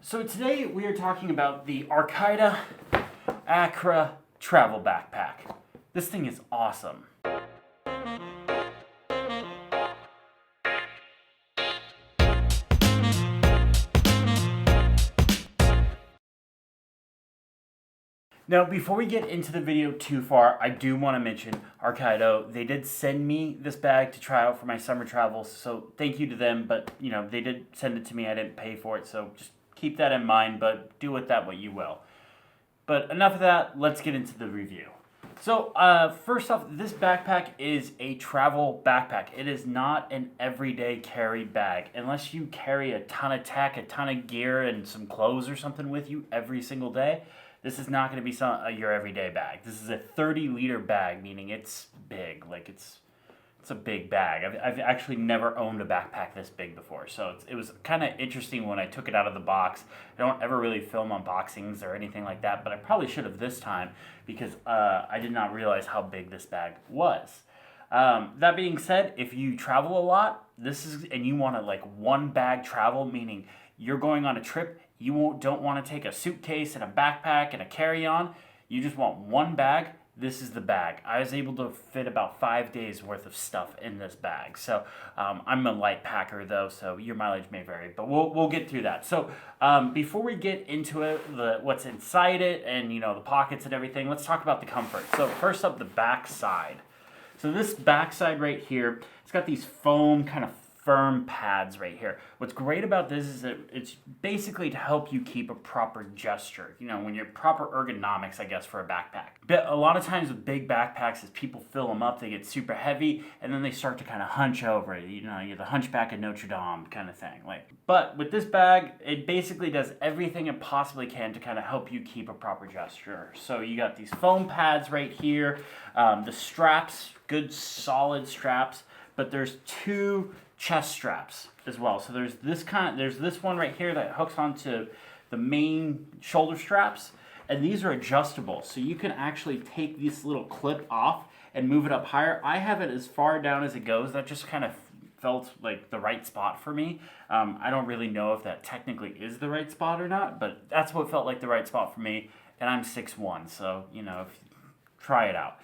So today we are talking about the Arcido Akra travel backpack. This thing is awesome. Now, before we get into the video too far, I do want to mention Arcido. They did send me this bag to try out for my summer travels, so thank you to them, but they did send it to me. I didn't pay for it, so just keep that in mind, but do with that what you will. But enough of that, let's get into the review. So, first off, this backpack is a travel backpack. It is not an everyday carry bag. Unless you carry a ton of tech, a ton of gear, and some clothes or something with you every single day, this is not going to be your everyday bag. This is a 30-liter bag, meaning it's big. Like, it's a big bag. I've actually never owned a backpack this big before, so it was kind of interesting when I took it out of the box. I don't ever really film unboxings or anything like that, but I probably should have this time because I did not realize how big this bag was. That being said, if you travel a lot, and you want to like one bag travel, meaning you're going on a trip, you don't want to take a suitcase and a backpack and a carry-on. You just want one bag. This is the bag. I was able to fit about 5 days worth of stuff in this bag. So I'm a light packer though, so your mileage may vary, but we'll get through that. So before we get into it, what's inside it and the pockets and everything, let's talk about the comfort. So first up, the back side. So this back side right here, it's got these foam kind of firm pads right here. What's great about this is that it's basically to help you keep a proper gesture, when you're proper ergonomics, I guess, for a backpack. But a lot of times with big backpacks, as people fill them up, they get super heavy and then they start to kind of hunch over it. You're the Hunchback of Notre Dame kind of thing. But with this bag, it basically does everything it possibly can to kind of help you keep a proper gesture. So you got these foam pads right here, the straps, good solid straps, but there's two chest straps as well. So there's this one right here that hooks onto the main shoulder straps, and these are adjustable. So you can actually take this little clip off and move it up higher. I have it as far down as it goes. That just kind of felt like the right spot for me. I don't really know if that technically is the right spot or not, but that's what felt like the right spot for me. And I'm 6'1", so try it out.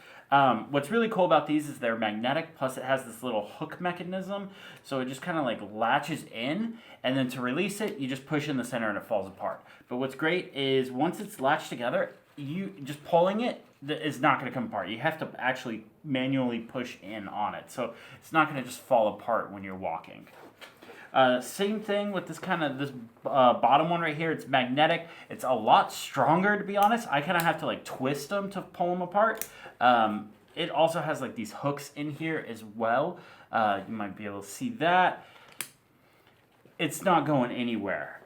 What's really cool about these is they're magnetic, plus it has this little hook mechanism, so it just kind of like latches in, and then to release it, you just push in the center and it falls apart. But what's great is once it's latched together, you just pulling it is not going to come apart. You have to actually manually push in on it, so it's not going to just fall apart when you're walking. Same thing with this bottom one right here. It's magnetic. It's a lot stronger, to be honest. I kind of have to like twist them to pull them apart. It also has like these hooks in here as well. You might be able to see that. It's not going anywhere.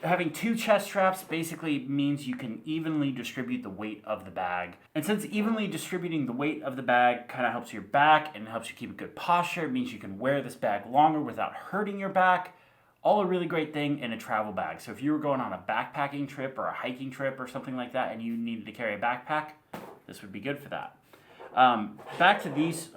Having two chest straps basically means you can evenly distribute the weight of the bag. And since evenly distributing the weight of the bag kind of helps your back and helps you keep a good posture, it means you can wear this bag longer without hurting your back. All a really great thing in a travel bag. So if you were going on a backpacking trip or a hiking trip or something like that and you needed to carry a backpack, this would be good for that. Back to these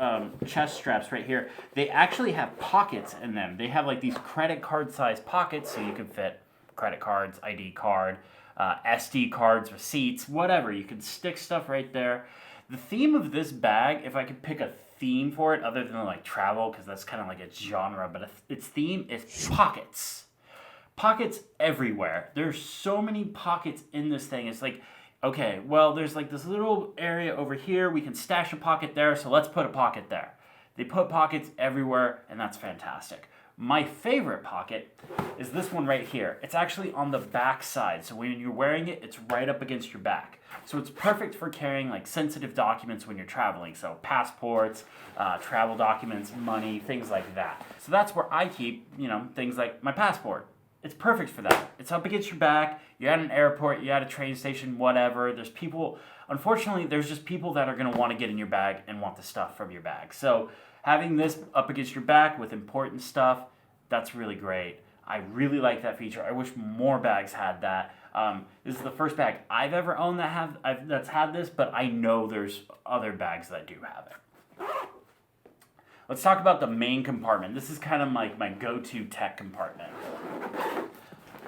chest straps right here. They actually have pockets in them. They have like these credit card sized pockets, so you can fit credit cards, ID card, SD cards, receipts, whatever. You can stick stuff right there. The theme of this bag, if I could pick a theme for it other than like travel, because that's kind of like its genre, but its theme is pockets. Pockets everywhere. There's so many pockets in this thing. It's like, okay, well, there's like this little area over here. We can stash a pocket there, so let's put a pocket there. They put pockets everywhere, and that's fantastic. My favorite pocket is this one right here. It's actually on the back side, so when you're wearing it, it's right up against your back. So it's perfect for carrying like sensitive documents when you're traveling, so passports, travel documents, money, things like that. So that's where I keep, things like my passport. It's perfect for that. It's up against your back. You're at an airport, you're at a train station, whatever. Unfortunately, there's just people that are going to want to get in your bag and want the stuff from your bag. So having this up against your back with important stuff, that's really great. I really like that feature. I wish more bags had that. This is the first bag I've ever owned that's had this, but I know there's other bags that do have it. Let's talk about the main compartment. This is kind of like my go-to tech compartment.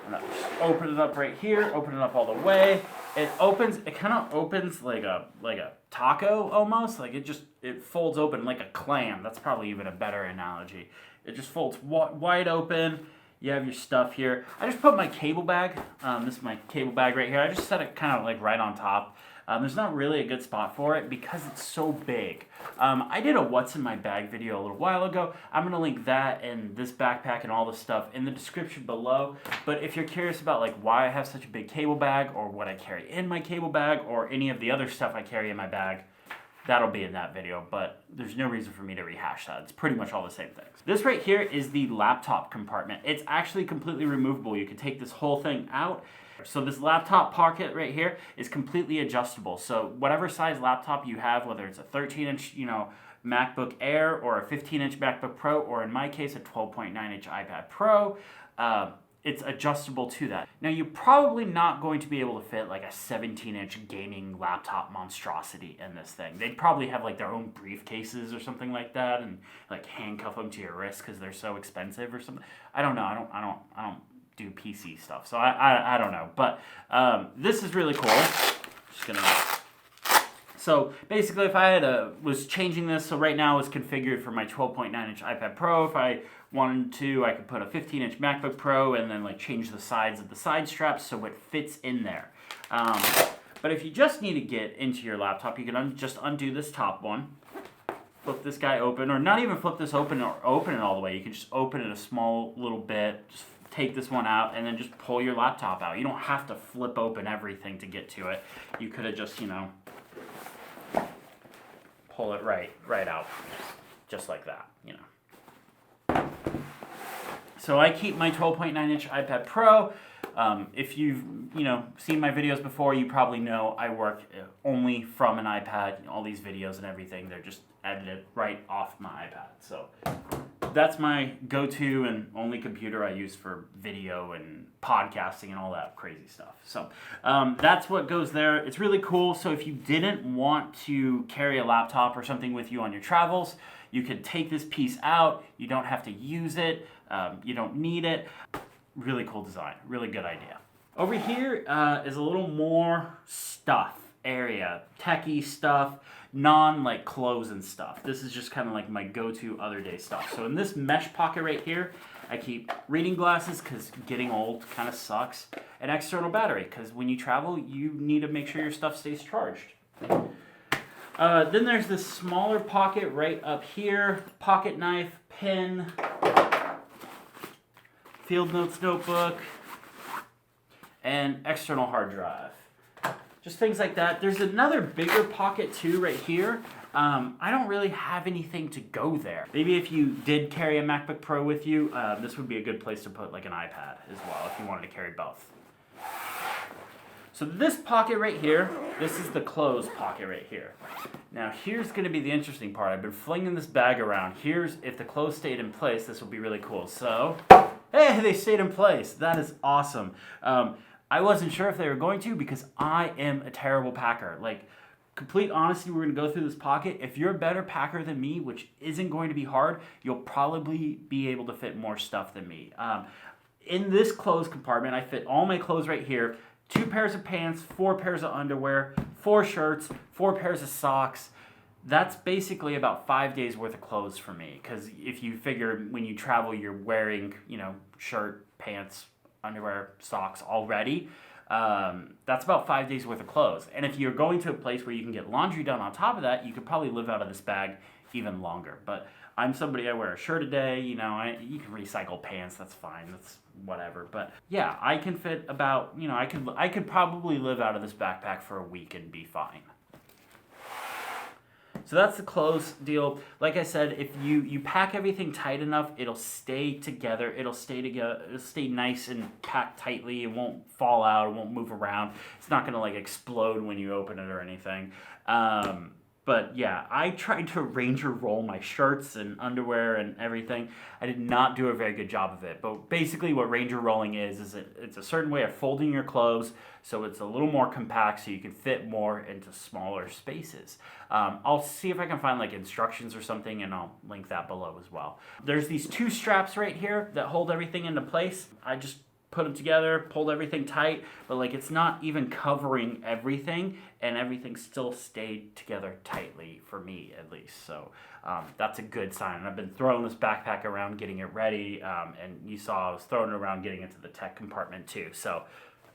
I'm not open it up right here, open it up all the way. It kind of opens like a taco almost. Like it folds open like a clam. That's probably even a better analogy. It just folds wide open. You have your stuff here. I just put my cable bag. This is my cable bag right here. I just set it kind of like right on top. There's not really a good spot for it because it's so big. I did a what's in my bag video a little while ago. I'm going to link that and this backpack and all this stuff in the description below. But if you're curious about like why I have such a big cable bag or what I carry in my cable bag or any of the other stuff I carry in my bag, that'll be in that video, but there's no reason for me to rehash that. It's pretty much all the same things. This right here is the laptop compartment. It's actually completely removable. You can take this whole thing out. So this laptop pocket right here is completely adjustable. So whatever size laptop you have, whether it's a 13-inch, MacBook Air or a 15-inch MacBook Pro, or in my case, a 12.9-inch iPad Pro, it's adjustable to that. Now, you're probably not going to be able to fit like a 17-inch gaming laptop monstrosity in this thing. They'd probably have like their own briefcases or something like that, and like handcuff them to your wrist because they're so expensive or something. I don't know. I don't do PC stuff, so I don't know. But this is really cool. Just gonna. So basically, if I was changing this, so right now it's configured for my 12.9-inch iPad Pro. If I wanted to, I could put a 15-inch MacBook Pro and then like change the sides of the side straps so it fits in there. But if you just need to get into your laptop, you can just undo this top one, flip this guy open, or not even flip this open or open it all the way. You can just open it a small little bit, just take this one out, and then just pull your laptop out. You don't have to flip open everything to get to it. You could have just, pull it right out, just like that, So I keep my 12.9-inch iPad Pro. If you've seen my videos before, you probably know I work only from an iPad. All these videos and everything, they're just edited right off my iPad. So that's my go-to and only computer I use for video and podcasting and all that crazy stuff. So that's what goes there. It's really cool. So if you didn't want to carry a laptop or something with you on your travels, you could take this piece out. You don't have to use it. You don't need it. Really cool design. Really good idea. Over here is a little more stuff area. Techie stuff. Non clothes and stuff. This is just kind of like my go-to other day stuff. So in this mesh pocket right here, I keep reading glasses because getting old kind of sucks. An external battery because when you travel, you need to make sure your stuff stays charged. Then there's this smaller pocket right up here. Pocket knife, pen, field notes notebook, and external hard drive. Just things like that. There's another bigger pocket too right here. I don't really have anything to go there. Maybe if you did carry a MacBook Pro with you, this would be a good place to put like an iPad as well if you wanted to carry both. So this pocket right here, this is the clothes pocket right here. Now here's going to be the interesting part. I've been flinging this bag around. If the clothes stayed in place, this would be really cool. So, hey, they stayed in place. That is awesome. I wasn't sure if they were going to because I am a terrible packer. Like, complete honesty, we're going to go through this pocket. If you're a better packer than me, which isn't going to be hard, you'll probably be able to fit more stuff than me. In this clothes compartment, I fit all my clothes right here. 2 pairs of pants, 4 pairs of underwear, 4 shirts, 4 pairs of socks. That's basically about 5 days worth of clothes for me. Because if you figure when you travel, you're wearing, shirt, pants, underwear, socks already. That's about 5 days worth of clothes. And if you're going to a place where you can get laundry done on top of that, you could probably live out of this bag even longer. But I'm somebody, I wear a shirt a day, you can recycle pants, that's fine, that's whatever. But yeah, I can fit about, I could probably live out of this backpack for a week and be fine. So that's the clothes deal. Like I said, if you pack everything tight enough, it'll stay together. It'll stay nice and packed tightly. It won't fall out. It won't move around. It's not going to explode when you open it or anything. But yeah, I tried to Ranger roll my shirts and underwear and everything. I did not do a very good job of it. But basically what Ranger rolling is it's a certain way of folding your clothes so it's a little more compact so you can fit more into smaller spaces. I'll see if I can find instructions or something and I'll link that below as well. There's these 2 straps right here that hold everything into place. I just put them together, pulled everything tight, but like it's not even covering everything, and everything still stayed together tightly for me at least. So that's a good sign. And I've been throwing this backpack around, getting it ready, and you saw I was throwing it around, getting into the tech compartment too. So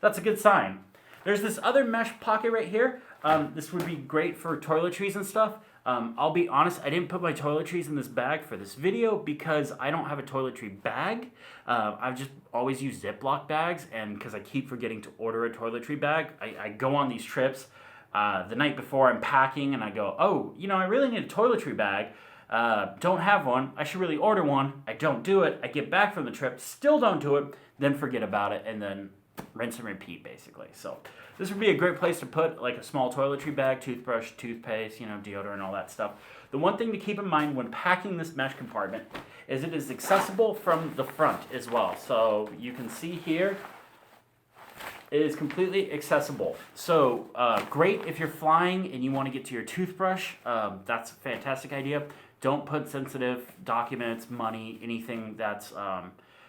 that's a good sign. There's this other mesh pocket right here. This would be great for toiletries and stuff. I'll be honest, I didn't put my toiletries in this bag for this video because I don't have a toiletry bag. I've just always used Ziploc bags, and because I keep forgetting to order a toiletry bag, I go on these trips the night before I'm packing, and I go, oh, you know, I really need a toiletry bag. Don't have one. I should really order one. I don't do it. I get back from the trip, still don't do it, then forget about it, and then rinse and repeat, basically. So this would be a great place to put like a small toiletry bag, toothbrush, toothpaste, you know, deodorant, all that stuff. The one thing to keep in mind when packing this mesh compartment is it is accessible from the front as well. So you can see here, it is completely accessible. So great if you're flying and you want to get to your toothbrush. That's a fantastic idea. Don't put sensitive documents, money, anything that's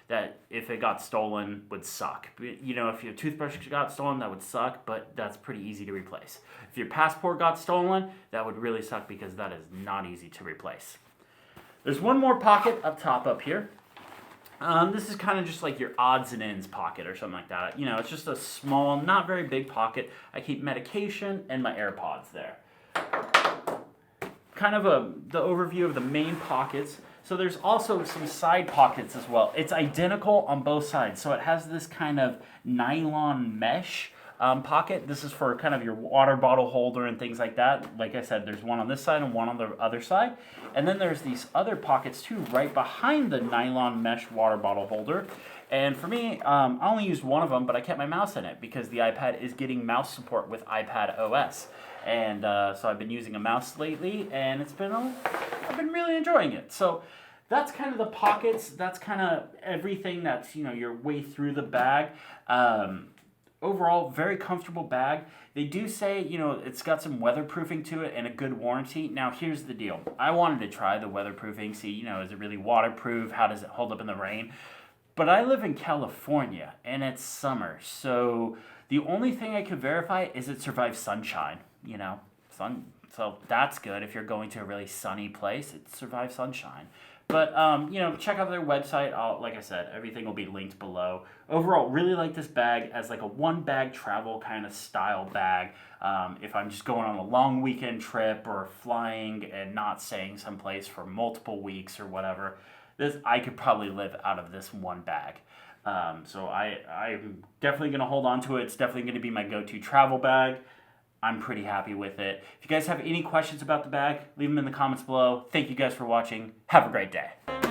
that if it got stolen would suck. You know, if your toothbrush got stolen, that would suck, but that's pretty easy to replace. If your passport got stolen, that would really suck because that is not easy to replace. There's one more pocket up top up here. This is kind of just like your odds and ends pocket or something like that. You know, it's just a small, not very big pocket. I keep medication and my AirPods there. Kind of the overview of the main pockets. So there's also some side pockets as well. It's identical on both sides. So it has this kind of nylon mesh pocket. This is for kind of your water bottle holder and things like that. Like I said, there's one on this side and one on the other side. And then there's these other pockets too right behind the nylon mesh water bottle holder. And for me, I only used one of them, but I kept my mouse in it because the iPad is getting mouse support with iPad OS. And so I've been using a mouse lately, and I've been really enjoying it. So that's kind of the pockets. That's kind of everything that's, you know, your way through the bag. Overall, very comfortable bag. They do say, you know, it's got some weatherproofing to it and a good warranty. Now, here's the deal. I wanted to try the weatherproofing, see, you know, is it really waterproof? How does it hold up in the rain? But I live in California, and it's summer, so the only thing I could verify is it survives sunshine, you know. So that's good. If you're going to a really sunny place, it survives sunshine. But, you know, check out their website. Like I said, everything will be linked below. Overall, really like this bag as like a one-bag travel kind of style bag. If I'm just going on a long weekend trip or flying and not staying someplace for multiple weeks or whatever, I could probably live out of this one bag. So I'm definitely going to hold on to it. It's definitely going to be my go-to travel bag. I'm pretty happy with it. If you guys have any questions about the bag, leave them in the comments below. Thank you guys for watching. Have a great day.